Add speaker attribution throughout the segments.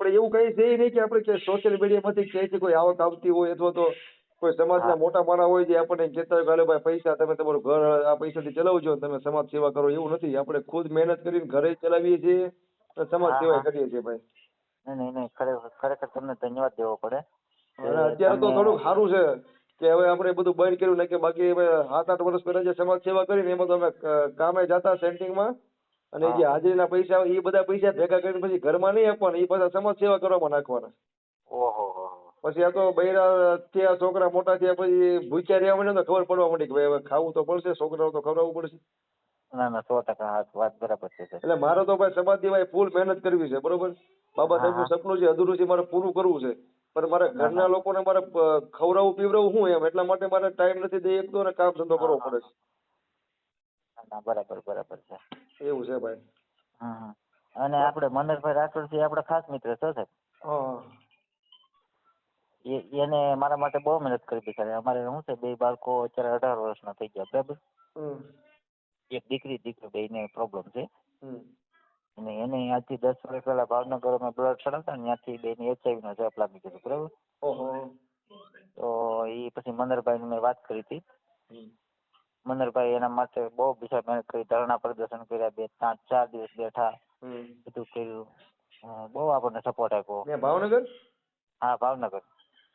Speaker 1: આપણે એવું કઈ છે નહીં કે આપણે કે સોશિયલ મીડિયામાંથી ક્યાંયથી કોઈ આવક આવતી હોય અથવા તો કોઈ સમાજના
Speaker 2: હા
Speaker 1: મોટા માણસ હોય જે આપણને કહેતા હોય કે હાલો ભાઈ પૈસા તમે તમારું ઘર આ પૈસાથી ચલાવજો તમે સમાજ સેવા કરો એવું નથી. આપણે ખુદ મહેનત કરીને ઘરે ચલાવીએ છીએ અને સમાજ
Speaker 2: હા
Speaker 1: સેવા
Speaker 2: હા
Speaker 1: કરીએ છીએ ભાઈ.
Speaker 2: નહીં નહીં ખરેખર તમને ધન્યવાદ દેવો પડે કે
Speaker 1: અને અત્યારે તો
Speaker 2: તમે
Speaker 1: થોડુંક સારું છે કે હવે આપણે બધું બંધ કર્યું ને કે બાકી હવે 7-8 વર્ષ પહેલા જે સમાજ સેવા કરીને એમાં તો અમે કામે જતા સેન્ટિંગમાં અને
Speaker 2: હા
Speaker 1: જે હાજરીના પૈસા આવે એ બધા પૈસા ભેગા કરીને પછી ઘરમાં નહીં આપવાના, એ પાછા સમાજ સેવા કરવામાં નાખવાના.
Speaker 2: ઓહો હો
Speaker 1: પછી આ તો બૈરા થયા, છોકરા મોટા થયા, પછી ભૂખ્યા રહેવા માંડ્યા તો ખબર પડવા માંડી કે ભાઈ હવે ખાવું તો પડશે, છોકરાઓ તો ખવડાવવું પડશે.
Speaker 2: ના ના 100% વાત બરાબર છે સર.
Speaker 1: એટલે મારો તો ભાઈ સમાજની ભાઈ ફૂલ મહેનત કરવી છે, બરોબર. બાબા
Speaker 2: હા
Speaker 1: સાહેબનું
Speaker 2: હા
Speaker 1: સપનું છે અધૂરું છે, મારે પૂરું કરવું છે. પણ મારે
Speaker 2: ના ના
Speaker 1: ઘરના લોકોને મારે ખવડાવવું પીવડાવવું શું એમ એટલા માટે મારે ટાઈમ નથી દઈ શકતો અને કામ ધંધો
Speaker 2: હા
Speaker 1: કરવો
Speaker 2: હા
Speaker 1: પડે
Speaker 2: ના ના બરાબર છે.
Speaker 1: છે. એવું છે ભાઈ.
Speaker 2: હમ અને આપણે મનોજભાઈ રાઠોડ છે આપણા ખાસ મિત્ર છે સાહેબ.
Speaker 1: હા
Speaker 2: એને મારા માટે બહુ મહેનત કરી બિચારે. અમારે શું છે 2 બાળકો અત્યારે 18 વર્ષના થઈ ગયા બરાબર.
Speaker 1: હમ
Speaker 2: એક દીકરો બેયને પ્રોબ્લેમ છે.
Speaker 1: હમ
Speaker 2: અને એને આજથી 10 વર્ષ પહેલા ભાવનગર અમે બ્લડ ચડાવતા ને ત્યાંથી બેને HIV નો જવાબ લાગી ગયો બરાબર.
Speaker 1: ઓહો.
Speaker 2: તો એ પછી મનરભાઈને મેં વાત કરી હતી.
Speaker 1: હમ
Speaker 2: મનરભાઈ એના માટે બહુ બિચાર મહેનત કરી, ધરણા પ્રદર્શન કર્યા, 4 દિવસ બેઠા,
Speaker 1: હમ
Speaker 2: બધું કર્યું. બહુ આપણને સપોર્ટ આપ્યો.
Speaker 1: ત્યાં ભાવનગર
Speaker 2: હા ભાવનગર.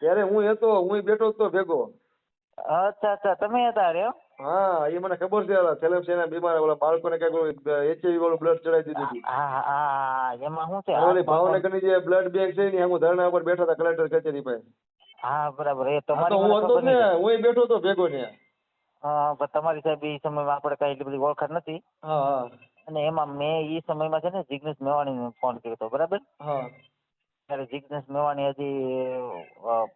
Speaker 1: ત્યારે હું બેઠો જ તો ભેગો.
Speaker 2: અચ્છા તમે હતા રે.
Speaker 1: હા એ મને ખબર છે. થેલેસેમિયા બીમાર ઓલા બાળકોને કઈક HIV વાળું બ્લડ ચડાવી દીધું હતું.
Speaker 2: હા એમાં શું છે
Speaker 1: અને ઓલી
Speaker 2: આત્મા
Speaker 1: ભાવનગરની જે બ્લડ બેંક છે ને હું ધરણા ઉપર બેઠા હતા કલેક્ટર કચેરી પાસે.
Speaker 2: હા બરાબર એ
Speaker 1: હા તો
Speaker 2: તમારી
Speaker 1: હું
Speaker 2: મને
Speaker 1: હતો
Speaker 2: ખબર
Speaker 1: જ ને,
Speaker 2: નહીં.
Speaker 1: હું બેઠો તો ભેગો ને.
Speaker 2: હા પણ તમારી સાહેબ એ સમયમાં આપણે કઈ એટલી બધી ઓળખાણ નથી.
Speaker 1: હા હા
Speaker 2: અને એમાં મેં એ સમયમાં છે ને જિગ્નેશ મેવાણીને ફોન કર્યો હતો બરાબર.
Speaker 1: હા
Speaker 2: ત્યારે જિગ્નેશ મેવાણી હજી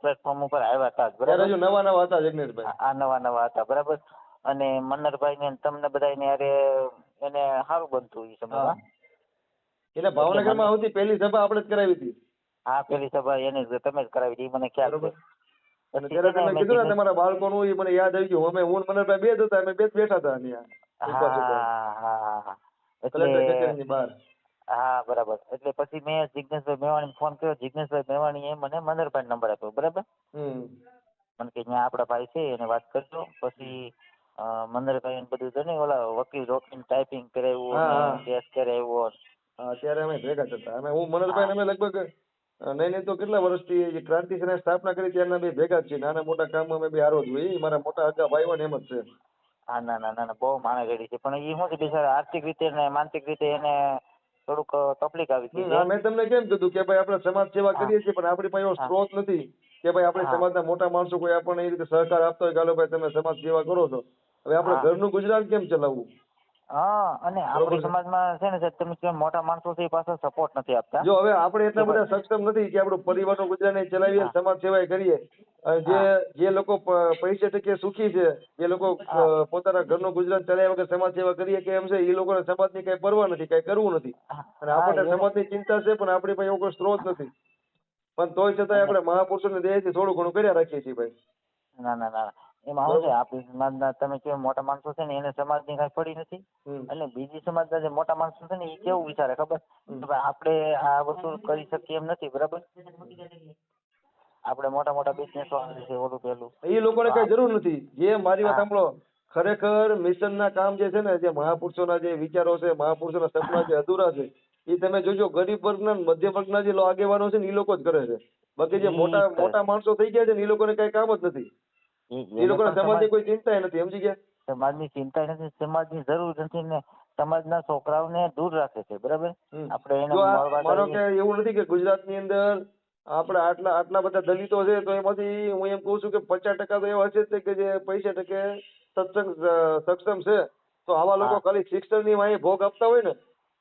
Speaker 2: પ્લેટફોર્મ ઉપર આવ્યા હતા
Speaker 1: ત્યારે
Speaker 2: બરાબર.
Speaker 1: જો નવા હતા જિગ્નેશભાઈ.
Speaker 2: આ નવા હતા બરાબર. અને મન્નરભાઈ ને તમને બધાને યારે એને સારું બનતું એ
Speaker 1: હા
Speaker 2: સમયમાં.
Speaker 1: એટલે
Speaker 2: એટલે
Speaker 1: ભાવનગરમાં
Speaker 2: મને
Speaker 1: આવતી પહેલી સભા આપણે જ કરાવી હતી.
Speaker 2: હા પેલી સભા એને તમે જ કરાવી હતી મને ખ્યાલ છે.
Speaker 1: બરોબર. અને
Speaker 2: પછી છે
Speaker 1: ત્યારે
Speaker 2: ને
Speaker 1: તમે
Speaker 2: મેં
Speaker 1: કીધું ને
Speaker 2: જિગ્નેશ
Speaker 1: તમારા બાળકોનું એ મને યાદ આવી ગયું. હું મનરભાઈ બે જ હતા, અમે બે જ બેઠા હતા ત્યાં ઉપવાસ ઉપર
Speaker 2: હા એટલે
Speaker 1: કલેક્ટર કચેરીની બહાર.
Speaker 2: હા બરાબર. એટલે પછી મેં જિગ્નેશભાઈ મેવાણીને ફોન કર્યો. જિગ્નેશભાઈ મેવાણીએ મને મનરભાઈ નંબર આપ્યો બરાબર.
Speaker 1: હમ
Speaker 2: મને કે ત્યાં આપણા ભાઈ છે એને વાત કરજો. પછી મનરભાઈ બધું છે ને ઓલા વકીલ રોકીને ટાઈપિંગ કરાવ્યું
Speaker 1: હા
Speaker 2: ને
Speaker 1: હા
Speaker 2: કેસ કરાવ્યો.
Speaker 1: હા ત્યારે અમે ભેગા જ હતા. હું
Speaker 2: હા
Speaker 1: મનરભાઈ અમે લગભગ નહીં તો કેટલા વર્ષથી જે ક્રાંતિ સેનાની સ્થાપના કરી ત્યારના બે ભેગા જ છીએ. નાના મોટા કામમાં અમે બે હારો જ હોય. મારા મોટા હગા ભાઈઓ ને એમ જ છે.
Speaker 2: હા ના બહુ માણસ રેડી છે. પણ એ શું છે બિચારા આર્થિક રીતે ને માનસિક રીતે એને થોડુંક તકલીફ આવી ગઈ છે.
Speaker 1: હા મેં તમને કેમ કીધું કે ભાઈ આપણે સમાજ સેવા
Speaker 2: હા
Speaker 1: કરીએ છીએ પણ આપણી પાસે એવો
Speaker 2: હા
Speaker 1: સ્ત્રોત નથી કે ભાઈ આપણે
Speaker 2: હા
Speaker 1: સમાજના મોટા માણસો કોઈ આપણને એ રીતે સહકાર આપતો હોય કે હાલો ભાઈ તમે સમાજ સેવા કરો છો. હવે આપણે
Speaker 2: હા
Speaker 1: ઘરનું ગુજરાન કેમ ચલાવવું?
Speaker 2: હા અને
Speaker 1: બરોબર
Speaker 2: આપણી
Speaker 1: છે.
Speaker 2: સમાજમાં છે ને સાહેબ તમે કેમ મોટા માણસો છે એ પાછા સપોર્ટ નથી આપતા
Speaker 1: જો હવે આપણે એટલા
Speaker 2: કે
Speaker 1: બધા
Speaker 2: ભાઈ
Speaker 1: સક્ષમ નથી કે આપણું પરિવારનું ગુજરાન ચલાવીએ
Speaker 2: હા
Speaker 1: સમાજ સેવા કરીએ. અને
Speaker 2: હા
Speaker 1: જે લોકો પૈસે ટકે સુખી છે, જે લોકો
Speaker 2: હા
Speaker 1: પોતાના ઘરનું ગુજરાન ચલાવ્યા વગર સમાજ સેવા કરીએ કે એમ છે એ લોકોને સમાજની કઈ પરવા નથી, કઈ કરવું નથી. અને
Speaker 2: હા
Speaker 1: આપણને
Speaker 2: એને
Speaker 1: સમાજની ચિંતા છે પણ આપણી પાસે એવો કોઈ સ્ત્રોત નથી. પણ તોય છતાંય
Speaker 2: અને
Speaker 1: આપણે મહાપુરુષોની દયાથી થોડું ઘણું કર્યા રાખીએ છીએ ભાઈ.
Speaker 2: ના એમાં શું છે
Speaker 1: બરોબર.
Speaker 2: આપણી સમાજના તમે કેમ મોટા માણસો છે ને એને સમાજની કાંઈ પડી નથી.
Speaker 1: હમ
Speaker 2: અને બીજી સમાજના જે મોટા માણસો છે ને એ કેવું વિચારે ખબર
Speaker 1: હમ
Speaker 2: કે ભાઈ આપણે આ વસ્તુ કરી શકીએ એમ નથી બરાબર. આપણે મોટા બિઝનેસ છે ઓલું પેલું
Speaker 1: એ લોકોને
Speaker 2: તો
Speaker 1: કઈ જરૂર નથી. જે મારી વાત
Speaker 2: હા
Speaker 1: સાંભળો, ખરેખર મિશનના કામ જે છે ને, જે મહાપુરુષોના જે વિચારો છે, મહાપુરુષોના સપના જે અધૂરા છે, એ તમે જોજો ગરીબ વર્ગના મધ્ય વર્ગના જે આગેવાનો છે ને એ લોકો જ કરે છે. બાકી જે
Speaker 2: ઈ
Speaker 1: મોટા
Speaker 2: કરે
Speaker 1: મોટા માણસો થઈ ગયા છે ને એ લોકોને કઈ કામ જ નથી. એ
Speaker 2: એને
Speaker 1: લોકોને
Speaker 2: પણ
Speaker 1: સમાજની કોઈ ચિંતા નથી, સમજી ગયા?
Speaker 2: સમાજની ચિંતા નથી, સમાજની જરૂર નથી ને સમાજના છોકરાઓને દૂર રાખે છે બરાબર. આપણે એને
Speaker 1: જો આ
Speaker 2: મળવા
Speaker 1: માનો
Speaker 2: જઈએ
Speaker 1: કે એવું નથી કે ગુજરાતની અંદર આપણે આટલા બધા દલિતો છે તો એમાંથી હું એમ કહું છું કે 50% તો એવા હશે જ કે જે પૈસા ટકે સક્ષમ છે. તો આવા લોકો
Speaker 2: હા
Speaker 1: ખાલી શિક્ષણની વાંહે ભોગ આપતા હોય ને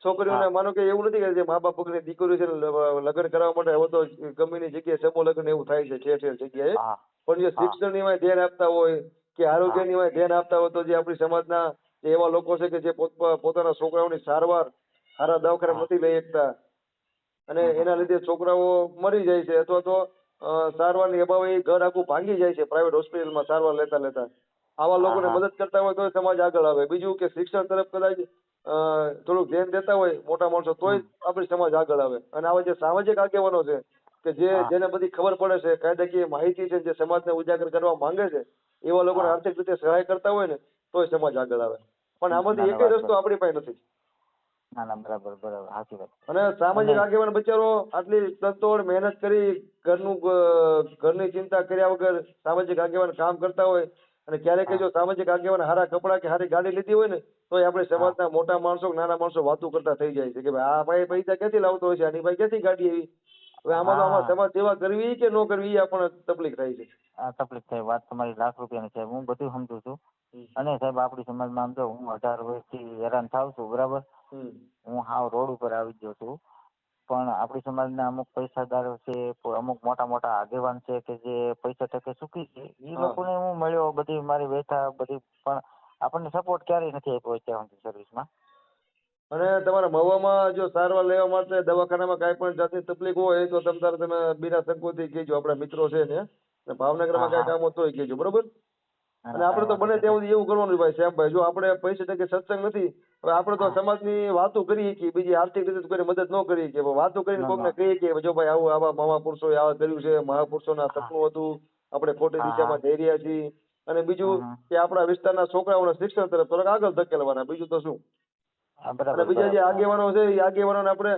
Speaker 1: છોકરીઓને,
Speaker 2: હા
Speaker 1: માનો કે એવું નથી કે જે મા બાપ વગરની દીકરીઓ છે લગ્ન કરવા માટે હવે તો ગમેની જગ્યાએ સમૂહ લગ્ન એવું થાય છે ઠેર ઠેર જગ્યાએ.
Speaker 2: હા
Speaker 1: પણ જે
Speaker 2: હા
Speaker 1: શિક્ષણની વાંહે ધ્યાન આપતા હોય કે
Speaker 2: હા
Speaker 1: આરોગ્યની વાંહે ધ્યાન આપતા હોય તો જે આપણી સમાજના જે એવા લોકો છે કે જે પોતાના છોકરાઓની સારવાર સારા દવાખાને
Speaker 2: હા
Speaker 1: નથી લઈ શકતા અને
Speaker 2: હમ હમ
Speaker 1: એના
Speaker 2: હમ
Speaker 1: લીધે છોકરાઓ મરી જાય છે અથવા તો સારવારની અભાવે ઘર આખું ભાંગી જાય છે પ્રાઇવેટ હોસ્પિટલમાં સારવાર લેતા લેતા. આવા લોકોને
Speaker 2: હા
Speaker 1: મદદ કરતા હોય તો સમાજ આગળ આવે. બીજું કે શિક્ષણ તરફ કદાચ થોડુંક ધ્યાન દેતા હોય મોટા માણસો તોય આપણી સમાજ આગળ આવે. અને આવા જે સામાજિક આગેવાનો છે કે
Speaker 2: હા.
Speaker 1: જેને બધી ખબર પડે છે, કાયદાકીય માહિતી છે, જે સમાજને ઉજાગર કરવા માંગે છે, એવા લોકોને
Speaker 2: હા.
Speaker 1: આર્થિક રીતે સહાય કરતા હોય ને તોય સમાજ આગળ આવે. પણ
Speaker 2: ના
Speaker 1: આમાંથી
Speaker 2: ના
Speaker 1: એકેય
Speaker 2: વાત
Speaker 1: રસ્તો આપણી પાસે નથી.
Speaker 2: ના ના બરાબર બરાબર સાચી વાત.
Speaker 1: અને સામાજિક આગેવાન બિચારો આટલી તનતોડ મહેનત કરી ઘરની ચિંતા કર્યા વગર સામાજિક આગેવાન કામ કરતા હોય અને ક્યારેક
Speaker 2: હા.
Speaker 1: જો સામાજિક આગેવાન હારા કપડાં કે હારી ગાડી લીધી હોય ને તોય આપણે
Speaker 2: હા.
Speaker 1: સમાજના મોટા માણસો કે નાના માણસો વાતું કરતા થઈ જાય છે કે ભાઈ આ ભાઈ પૈસા ક્યાંથી લાવતો હોય છે, આની ભાઈ ક્યાંથી ગાડી આવી. હવે આમાં તો આમાં
Speaker 2: હા.
Speaker 1: સમાજ સેવા કરવી કે ન કરવી એ આપણને તકલીફ થાય છે.
Speaker 2: આ તકલીફ થાય વાત તમારી લાખ રૂપિયાની છે, હું બધું સમજુ છું.
Speaker 1: હમ.
Speaker 2: અને સાહેબ આપણી સમાજમાં આમ તો હું 18 વર્ષથી હેરાન થાવ છું બરાબર.
Speaker 1: હમ.
Speaker 2: હું હાવ રોડ ઉપર આવી ગયો છું. પણ આપણી સમાજના અમુક પૈસાદારો છે, અમુક મોટા મોટા આગેવાન છે કે જે પૈસા ટકે સુખી છે, એ
Speaker 1: હા.
Speaker 2: લોકોને હું મળ્યો, બધી મારી વ્યથા બધી, પણ આપણને સપોર્ટ ક્યારેય નથી આપ્યો અત્યાર સુધી સર્વિસમાં.
Speaker 1: અને તમારા મહુવામાં જો સારવાર લેવા માટે દવાખાનામાં કાંઈ પણ જાતની તકલીફ હોય તો તમે બીના સંકોચથી કહેજો. આપણા મિત્રો છે ને અને
Speaker 2: હા
Speaker 1: ભાવનગરમાં કાંઈ
Speaker 2: હા.
Speaker 1: કામ હોય તોય કહેજો, બરોબર.
Speaker 2: ના
Speaker 1: અને
Speaker 2: ના
Speaker 1: આપણે
Speaker 2: કાંઈ
Speaker 1: તો
Speaker 2: વાંધો
Speaker 1: બને
Speaker 2: નહીં
Speaker 1: ત્યાં
Speaker 2: સાહેબ.
Speaker 1: સુધી એવું કરવાનું ભાઈ શ્યામભાઈ, જો આપણે પૈસા ટકે સત્સંગ નથી, હવે આપણે તો
Speaker 2: હા.
Speaker 1: સમાજની વાતો કરી શકીએ, બીજી આર્થિક રીતે તો કોઈને મદદ ન કરી શકીએ, પણ વાતો કરીને
Speaker 2: ના
Speaker 1: કોકને
Speaker 2: ના.
Speaker 1: કહીએ કે જો ભાઈ આવું આવા મહાપુરુષોએ આવા કર્યું છે, મહાપુરુષોના
Speaker 2: હા
Speaker 1: સપનું હતું, આપણે ખોટી
Speaker 2: હા. હા.
Speaker 1: દિશામાં જઈ રહ્યા છીએ. અને બીજું
Speaker 2: હમ.
Speaker 1: કે આપણા વિસ્તારના છોકરાઓને શિક્ષણ તરફ થોડાક આગળ ધકેલવાના, બીજું તો શું.
Speaker 2: હા
Speaker 1: અને
Speaker 2: બરાબર
Speaker 1: બીજા જે
Speaker 2: બરાબર.
Speaker 1: આગેવાનો છે એ આગેવાનોને આપણે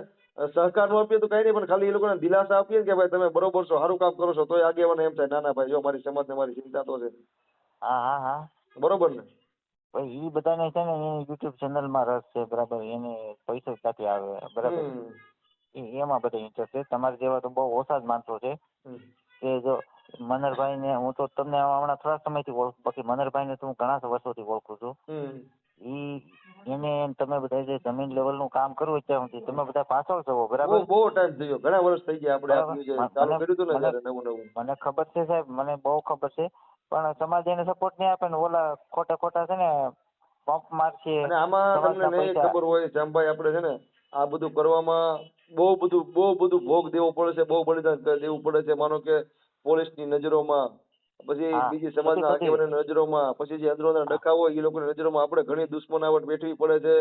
Speaker 1: સહકાર નો આપીએ તો કઈ નહીં, પણ ખાલી એ લોકોને દિલાસા આપીએ કે ભાઈ તમે બરોબર છો, સારું કામ કરો છો, તોય આગેવાને એમ થાય ના ના ભાઈ જો મારી સમાજને મારી ચિંતા તો છે.
Speaker 2: હા હા હા.
Speaker 1: બરોબર ને.
Speaker 2: ભાઈ એ બધાને છે ને એની યુટ્યુબ ચેનલમાં રસ છે બરાબર, એને પૈસા ક્યાંથી આવે બરાબર,
Speaker 1: હમ.
Speaker 2: એમાં બધા ઇન્ટરેસ્ટ છે. તમારા જેવા તો બહુ ઓછા જ માણસો છે
Speaker 1: હમ.
Speaker 2: કે જો મનરભાઈને હું તો તમને હમણાં થોડા સમયથી ઓળખું, બાકી મનરભાઈને તો હું ઘણા વર્ષોથી ઓળખું છું.
Speaker 1: હમ.
Speaker 2: એને તમે બધા જે જમીન લેવલનું કામ કરવું ત્યાં સુધી તમે બધા પાછળ છો બરાબર.
Speaker 1: બહુ ટાઈમ થઈ ગયો, ઘણા વર્ષ થઈ ગયા આપણે
Speaker 2: બરાબર.
Speaker 1: આપ્યું છે ચાલુ
Speaker 2: મને
Speaker 1: કર્યું હતું ને
Speaker 2: મને
Speaker 1: જયારે નવું નવું.
Speaker 2: મને ખબર છે સાહેબ, મને બહુ ખબર છે, પણ સમાજ એને સપોર્ટ નહીં આપે ને ઓલા ખોટા ખોટા છે ને પંપ મારશે
Speaker 1: અને આમાં તમને
Speaker 2: સમાજના
Speaker 1: નહીં
Speaker 2: પૈસા.
Speaker 1: ખબર હોય શ્યામભાઈ, આપણે છે ને આ બધું કરવામાં બહુ બધું ભોગ દેવો પડે છે, બહુ બલિદાન દેવું પડે છે. માનો કે પોલીસની નજરોમાં, પછી
Speaker 2: હા
Speaker 1: બીજી
Speaker 2: બધી
Speaker 1: સમાજના
Speaker 2: બધી.
Speaker 1: આગેવાનોની નજરોમાં, પછી જે અંદરોના
Speaker 2: હા
Speaker 1: ડખા હોય એ લોકોની નજરોમાં આપણે ઘણી દુશ્મનાવટ વેઠવી પડે છે.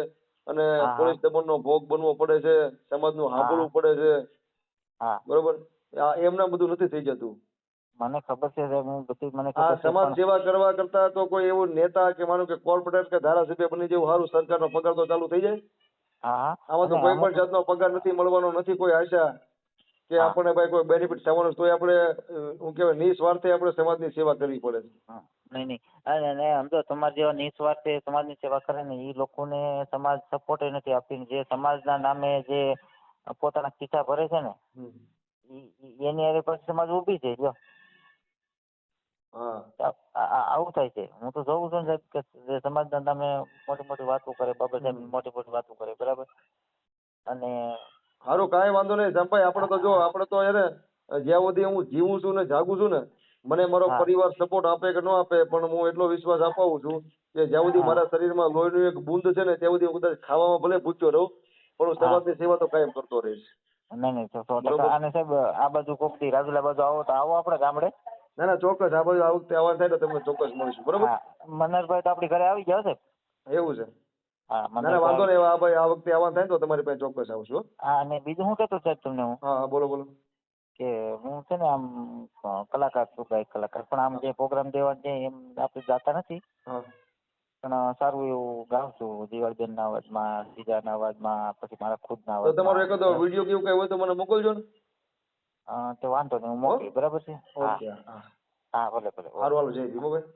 Speaker 1: અને
Speaker 2: હા હા.
Speaker 1: પોલીસ દમનનો ભોગ બનવો પડે છે, સમાજનું
Speaker 2: હા
Speaker 1: સાંભળવું પડે છે,
Speaker 2: હા.
Speaker 1: બરોબર. એમના બધું નથી થઈ જતું.
Speaker 2: મને ખબર છે સાહેબ, હું બધી મને
Speaker 1: આ
Speaker 2: ખબર છે
Speaker 1: સમાજ
Speaker 2: પણ.
Speaker 1: સેવા કરવા કરતા તો કોઈ એવું નેતા કે માનો કે કોર્પોરેટર કે ધારાસભ્ય બની જેવું સારું, સરકારનો પગાર તો ચાલુ થઈ જાય.
Speaker 2: હા હા.
Speaker 1: આમાં તો
Speaker 2: અને
Speaker 1: કોઈ
Speaker 2: અમુક.
Speaker 1: પણ જાતનો પગાર નથી મળવાનો, નથી કોઈ આશા કે
Speaker 2: હા.
Speaker 1: આપણને ભાઈ કોઈ બેનિફિટ થવાનું, તોય આપણે હું કહેવાય નિસ્વાર્થે આપણે સમાજની સેવા કરવી પડે છે.
Speaker 2: હા. નહીં નહીં. અને સમજો તમારા જેવા નિસ્વાર્થે સમાજની સેવા કરે ને એ લોકોને સમાજ સપોર્ટ નથી આપતી. જે સમાજના નામે જે પોતાના ખિસ્સા ભરે છે ને
Speaker 1: હમ.
Speaker 2: એની હારે પછી સમાજ ઊભી છે જો.
Speaker 1: હા.
Speaker 2: આવું થાય છે. હું તો જોઉં છું ને સાહેબ કે જે સમાજના નામે મોટી મોટી વાતો કરે, બાબા સાહેબ મોટી મોટી વાતો કરે બરાબર. અને
Speaker 1: સારું, કાંઈ વાંધો નહીં સંભાઈ. આપણે તો યાર જ્યાં સુધી હું જીવું છું ને જાગું છું ને, મને મારો
Speaker 2: હા
Speaker 1: પરિવાર સપોર્ટ આપે કે ન આપે, પણ હું એટલો વિશ્વાસ અપાવું છું કે જ્યાં સુધી
Speaker 2: હા.
Speaker 1: મારા શરીરમાં લોહીનું એક બૂંદ છે ને ત્યાં સુધી હું કદાચ ખાવામાં ભલે ભૂખ્યો રહું, પણ હું
Speaker 2: હા.
Speaker 1: સમાજની સેવા તો કાયમ કરતો રહીશ.
Speaker 2: નહીં નહીં 100%.
Speaker 1: બરોબર.
Speaker 2: અને સાહેબ આ બાજુ કોક દી રાજુલા બાજુ આવો તો આવો આપણે ગામડે.
Speaker 1: ના ના, ચોક્કસ. આ બાજુ આ વખતે આવવાનું થાય તો તમને ચોક્કસ મળીશું, બરોબર.
Speaker 2: હા. મનોહરભાઈ તો આપણી ઘરે આવી ગયા છે.
Speaker 1: એવું છે.
Speaker 2: હા
Speaker 1: ના ના,
Speaker 2: મનોહરભાઈ
Speaker 1: વાંધો
Speaker 2: આવી.
Speaker 1: નહીં. આ ભાઈ આ વખતે આવવાનું થાય ને તો તમારી પાસે ચોક્કસ આવશું હો.
Speaker 2: હા. અને બીજું શું કહેતો સાહેબ તમને હું
Speaker 1: હા હા, બોલો બોલો.
Speaker 2: કે હું છે ને આમ કલાકાર છું, ગાયક કલાકાર, પણ આમ
Speaker 1: હા
Speaker 2: જે પ્રોગ્રામ દેવા છે એમ આપણે જાતા નથી,
Speaker 1: હા.
Speaker 2: પણ સારું એવું ગાઉં છું દિવાળીબેનના અવાજમાં, બીજાના અવાજમાં, પછી મારા ખુદના
Speaker 1: તો તમારો
Speaker 2: અવાજમાં
Speaker 1: એકાદો
Speaker 2: એમ.
Speaker 1: વિડીયો કેવું કઈ હોય તો મને મોકલજો ને.
Speaker 2: તો વાંધો નહીં, હું
Speaker 1: હો.
Speaker 2: મોકલી બરાબર છે. હા
Speaker 1: ઓકે. હા.
Speaker 2: હા. ભલે ભલે.
Speaker 1: સારું,
Speaker 2: ઓકે.
Speaker 1: હાલો, જય ભીમો ભાઈ.